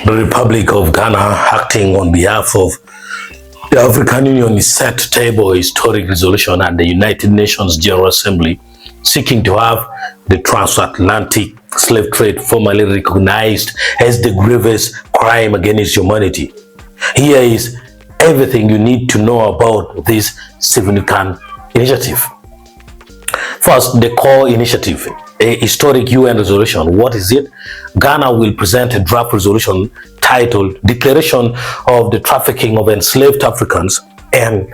The Republic of Ghana, acting on behalf of the African Union, is set to table a historic resolution at the United Nations General Assembly seeking to have the transatlantic slave trade formally recognized as the gravest crime against humanity. Here is everything you need to know about this significant initiative. First, the core initiative, a historic UN resolution. What is it? Ghana will present a draft resolution titled Declaration of the Trafficking of Enslaved Africans and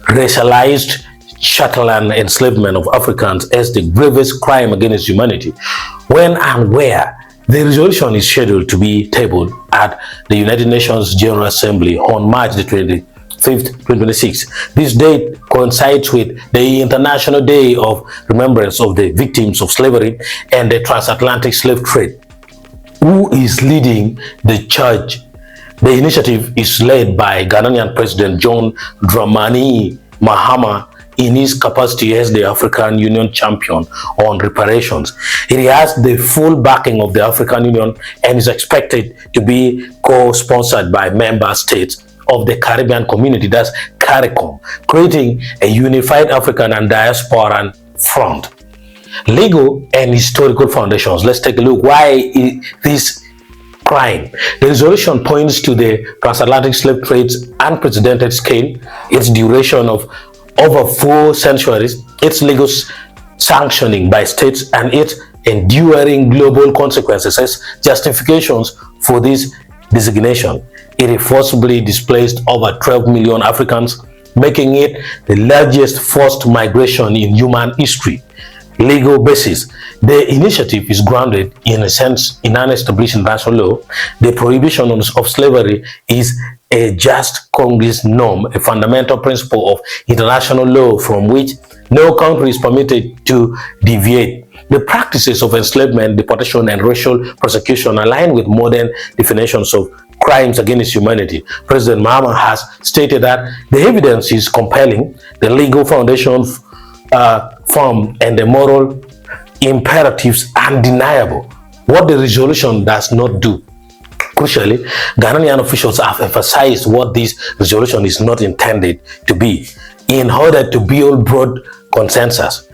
Racialized Chattel and Enslavement of Africans as the gravest crime against humanity. When and where? The resolution is scheduled to be tabled at the United Nations General Assembly on March the 25th, 2026. This date coincides with the International Day of Remembrance of the Victims of Slavery and the Transatlantic Slave Trade. Who is leading the charge? The initiative is led by Ghanaian President John Dramani Mahama in his capacity as the African Union champion on reparations. It has the full backing of the African Union and is expected to be co-sponsored by member states of the Caribbean community, that's CARICOM, creating a unified African and diasporan front. Legal and historical foundations. Let's take a look. Why this crime? The resolution points to the transatlantic slave trade's unprecedented scale, its duration of over 4 centuries, its legal sanctioning by states, and its enduring global consequences as justifications for this designation. It forcibly displaced over 12 million Africans, making it the largest forced migration in human history. Legal basis. The initiative is grounded in a sense in an established international law. The prohibition of slavery is a just Congress norm, a fundamental principle of international law from which no country is permitted to deviate. The practices of enslavement, deportation, and racial persecution align with modern definitions of crimes against humanity. President Mahama has stated that the evidence is compelling, the legal foundation firm, and the moral imperatives undeniable. What the resolution does not do. Crucially, Ghanaian officials have emphasized what this resolution is not intended to be in order to build broad consensus.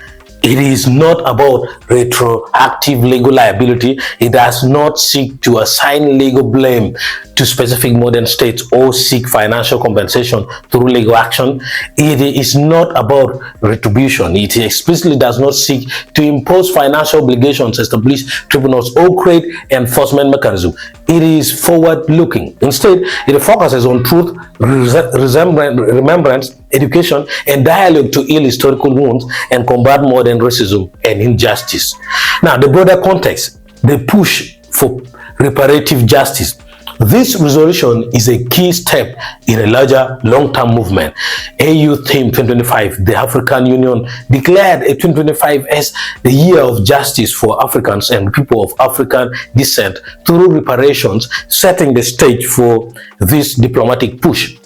It is not about retroactive legal liability. It does not seek to assign legal blame to specific modern states or seek financial compensation through legal action. It is not about retribution. It explicitly does not seek to impose financial obligations, establish tribunals, or create enforcement mechanisms. It is forward-looking. Instead, it focuses on truth, remembrance, education, and dialogue to heal historical wounds and combat modern racism and injustice. Now, the broader context, the push for reparative justice. This resolution is a key step in a larger long-term movement. AU Theme 2025, the African Union declared 2025 as the year of justice for Africans and people of African descent through reparations, setting the stage for this diplomatic push.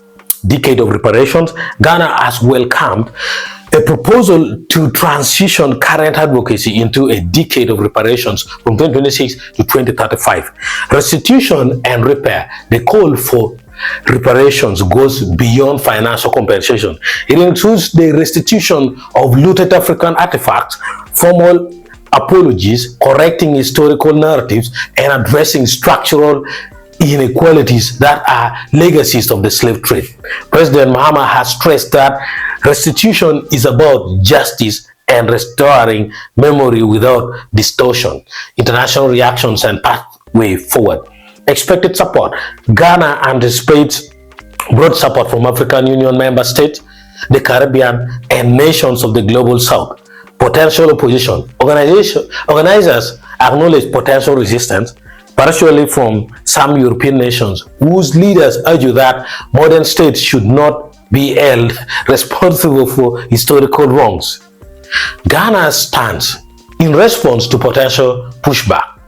Decade of reparations. Ghana has welcomed a proposal to transition current advocacy into a decade of reparations from 2026 to 2035. Restitution and repair. The call for reparations goes beyond financial compensation. It includes the restitution of looted African artifacts, formal apologies, correcting historical narratives, and addressing structural inequalities that are legacies of the slave trade. President Mahama has stressed that restitution is about justice and restoring memory without distortion. International reactions and pathway forward. Expected support. Ghana anticipates broad support from African Union member states, the Caribbean, and nations of the global south. Potential opposition. Organizers acknowledge potential resistance, particularly from some European nations, whose leaders argue that modern states should not be held responsible for historical wrongs. Ghana's stance in response to potential pushback.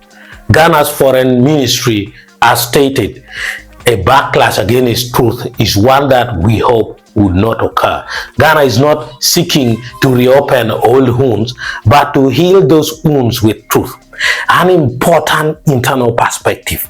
Ghana's foreign ministry has stated a backlash against truth is one that we hope would not occur. Ghana is not seeking to reopen old wounds, but to heal those wounds with truth. An important internal perspective.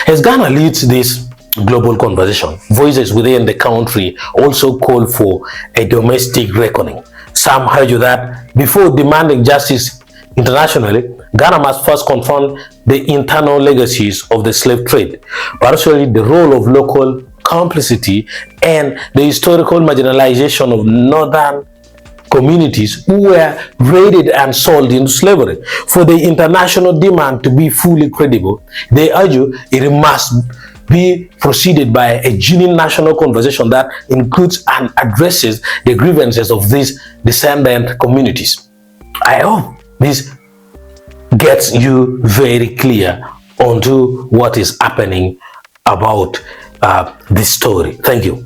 As Ghana leads this global conversation, voices within the country also call for a domestic reckoning. Some argue that before demanding justice internationally, Ghana must first confront the internal legacies of the slave trade, particularly the role of local complicity and the historical marginalization of northern communities who were raided and sold into slavery. For the international demand to be fully credible, they argue it must be preceded by a genuine national conversation that includes and addresses the grievances of these descendant communities. I hope this gets you very clear onto what is happening about this story. Thank you.